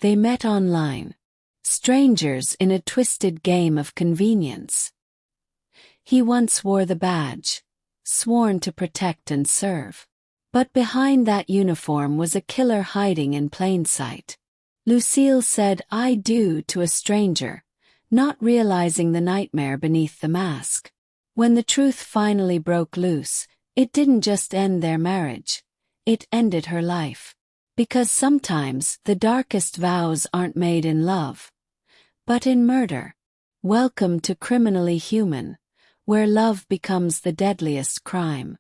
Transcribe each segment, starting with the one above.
They met online. Strangers in a twisted game of convenience. He once wore the badge, sworn to protect and serve. But behind that uniform was a killer hiding in plain sight. Lucille said "I do" to a stranger, not realizing the nightmare beneath the mask. When the truth finally broke loose, it didn't just end their marriage. It ended her life. Because sometimes the darkest vows aren't made in love, but in murder. Welcome to Criminally Human, where love becomes the deadliest crime.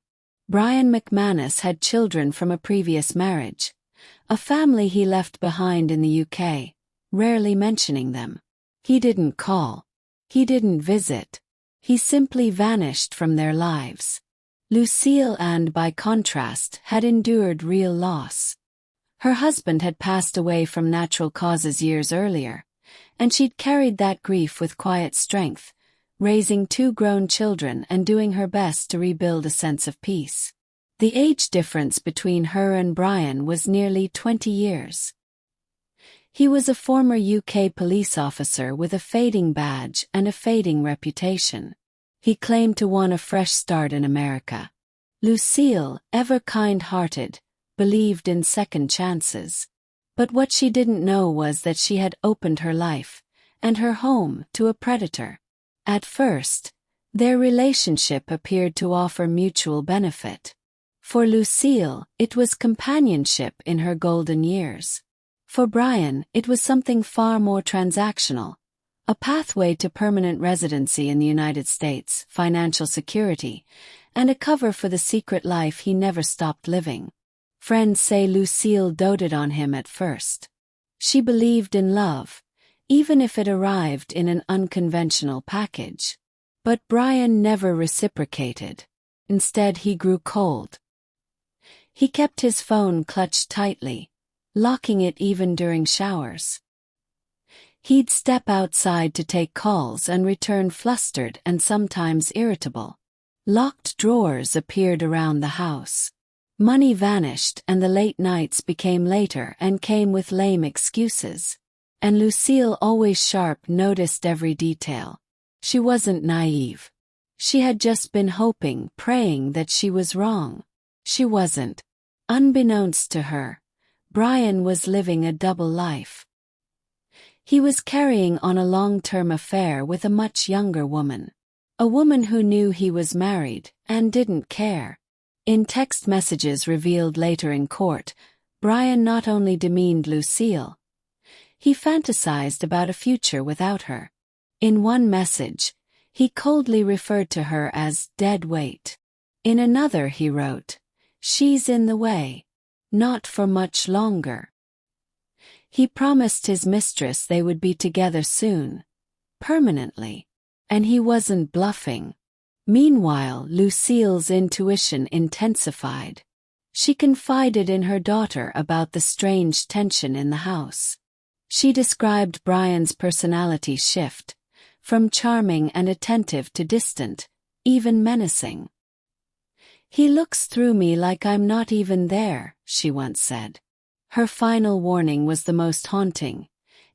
Brian McManus had children from a previous marriage, a family he left behind in the UK, rarely mentioning them. He didn't call. He didn't visit. He simply vanished from their lives. Lucille Ann, by contrast, had endured real loss. Her husband had passed away from natural causes years earlier, and she'd carried that grief with quiet strength, raising 2 grown children and doing her best to rebuild a sense of peace. The age difference between her and Brian was nearly 20 years. He was a former UK police officer with a fading badge and a fading reputation. He claimed to want a fresh start in America. Lucille, ever kind-hearted, believed in second chances. But what she didn't know was that she had opened her life, and her home, to a predator. At first, their relationship appeared to offer mutual benefit. For Lucille, it was companionship in her golden years. For Brian, it was something far more transactional. A pathway to permanent residency in the United States, financial security, and a cover for the secret life he never stopped living. Friends say Lucille doted on him at first. She believed in love, even if it arrived in an unconventional package. But Brian never reciprocated. Instead, he grew cold. He kept his phone clutched tightly, locking it even during showers. He'd step outside to take calls and return flustered and sometimes irritable. Locked drawers appeared around the house. Money vanished and the late nights became later and came with lame excuses. And Lucille, always sharp, noticed every detail. She wasn't naive. She had just been hoping, praying that she was wrong. She wasn't. Unbeknownst to her, Brian was living a double life. He was carrying on a long-term affair with a much younger woman. A woman who knew he was married and didn't care. In text messages revealed later in court, Brian not only demeaned Lucille, he fantasized about a future without her. In one message, he coldly referred to her as dead weight. In another he wrote, "She's in the way. Not for much longer." He promised his mistress they would be together soon, permanently. And he wasn't bluffing. Meanwhile, Lucille's intuition intensified. She confided in her daughter about the strange tension in the house. She described Brian's personality shift, from charming and attentive to distant, even menacing. "He looks through me like I'm not even there," she once said. Her final warning was the most haunting.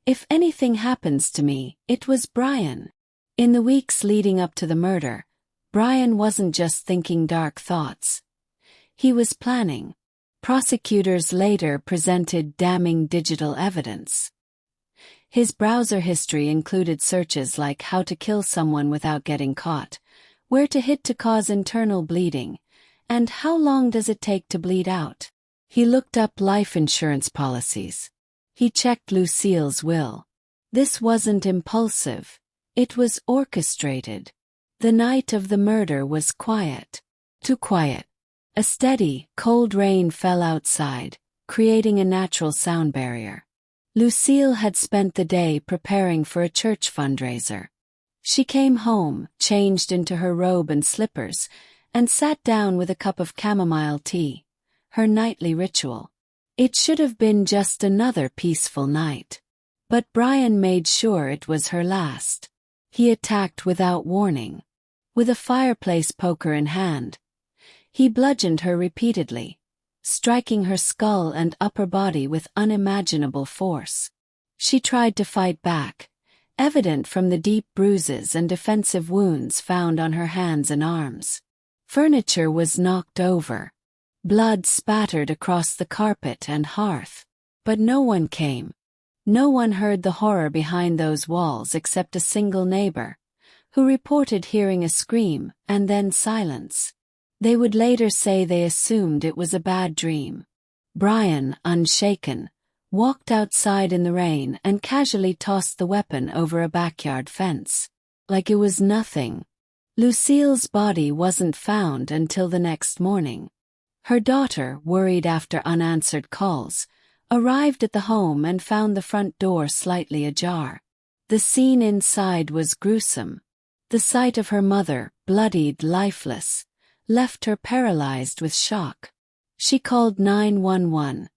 "If anything happens to me, it was Brian." In the weeks leading up to the murder, Brian wasn't just thinking dark thoughts. He was planning. Prosecutors later presented damning digital evidence. His browser history included searches like how to kill someone without getting caught, where to hit to cause internal bleeding, and how long does it take to bleed out. He looked up life insurance policies. He checked Lucille's will. This wasn't impulsive. It was orchestrated. The night of the murder was quiet. Too quiet. A steady, cold rain fell outside, creating a natural sound barrier. Lucille had spent the day preparing for a church fundraiser. She came home, changed into her robe and slippers, and sat down with a cup of chamomile tea, her nightly ritual. It should have been just another peaceful night. But Brian made sure it was her last. He attacked without warning. With a fireplace poker in hand, he bludgeoned her repeatedly, striking her skull and upper body with unimaginable force. She tried to fight back, evident from the deep bruises and defensive wounds found on her hands and arms. Furniture was knocked over. Blood spattered across the carpet and hearth. But no one came. No one heard the horror behind those walls except a single neighbor, who reported hearing a scream and then silence. They would later say they assumed it was a bad dream. Brian, unshaken, walked outside in the rain and casually tossed the weapon over a backyard fence. Like it was nothing. Lucille's body wasn't found until the next morning. Her daughter, worried after unanswered calls, arrived at the home and found the front door slightly ajar. The scene inside was gruesome. The sight of her mother, bloodied, lifeless, left her paralyzed with shock. She called 911,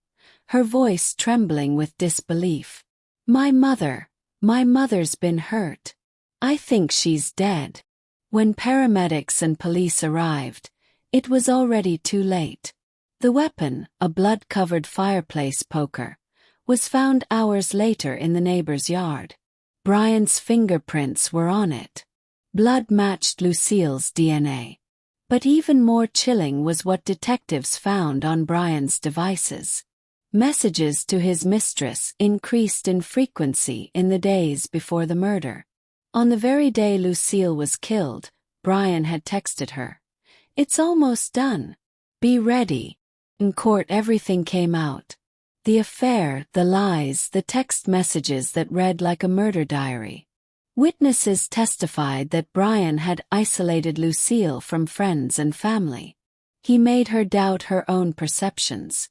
her voice trembling with disbelief. My mother's been hurt. I think she's dead." When paramedics and police arrived, it was already too late. The weapon, a blood-covered fireplace poker, was found hours later in the neighbor's yard. Brian's fingerprints were on it. Blood matched Lucille's DNA. But even more chilling was what detectives found on Brian's devices. Messages to his mistress increased in frequency in the days before the murder. On the very day Lucille was killed, Brian had texted her, "It's almost done. Be ready." In court everything came out. The affair, the lies, the text messages that read like a murder diary. Witnesses testified that Brian had isolated Lucille from friends and family. He made her doubt her own perceptions.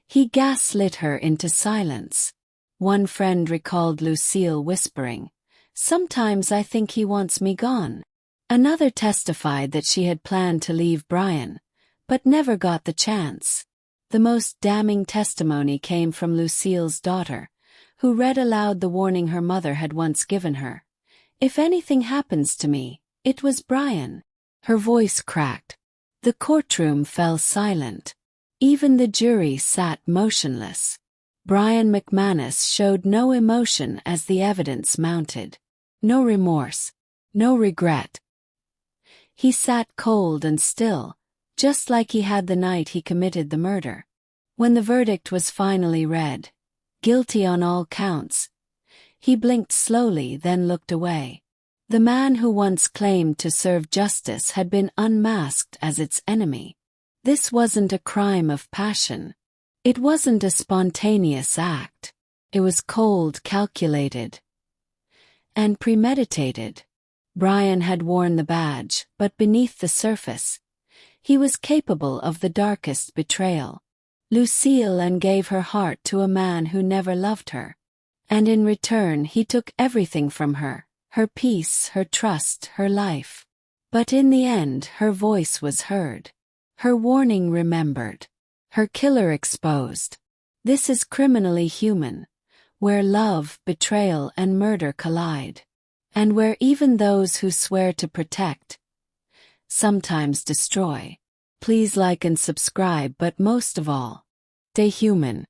He gaslit her into silence. One friend recalled Lucille whispering, "Sometimes I think he wants me gone." Another testified that she had planned to leave Brian, but never got the chance. The most damning testimony came from Lucille's daughter, who read aloud the warning her mother had once given her. "If anything happens to me, it was Brian." Her voice cracked. The courtroom fell silent. Even the jury sat motionless. Brian McManus showed no emotion as the evidence mounted. No remorse. No regret. He sat cold and still, just like he had the night he committed the murder. When the verdict was finally read, guilty on all counts, he blinked slowly, then looked away. The man who once claimed to serve justice had been unmasked as its enemy. This wasn't a crime of passion. It wasn't a spontaneous act. It was cold, calculated, and premeditated. Brian had worn the badge, but beneath the surface, he was capable of the darkest betrayal. Lucille Ann gave her heart to a man who never loved her. And in return he took everything from her, her peace, her trust, her life. But in the end her voice was heard. Her warning remembered. Her killer exposed. This is criminally human, where love, betrayal, and murder collide. And where even those who swear to protect sometimes destroy. Please like and subscribe, but most of all, stay human.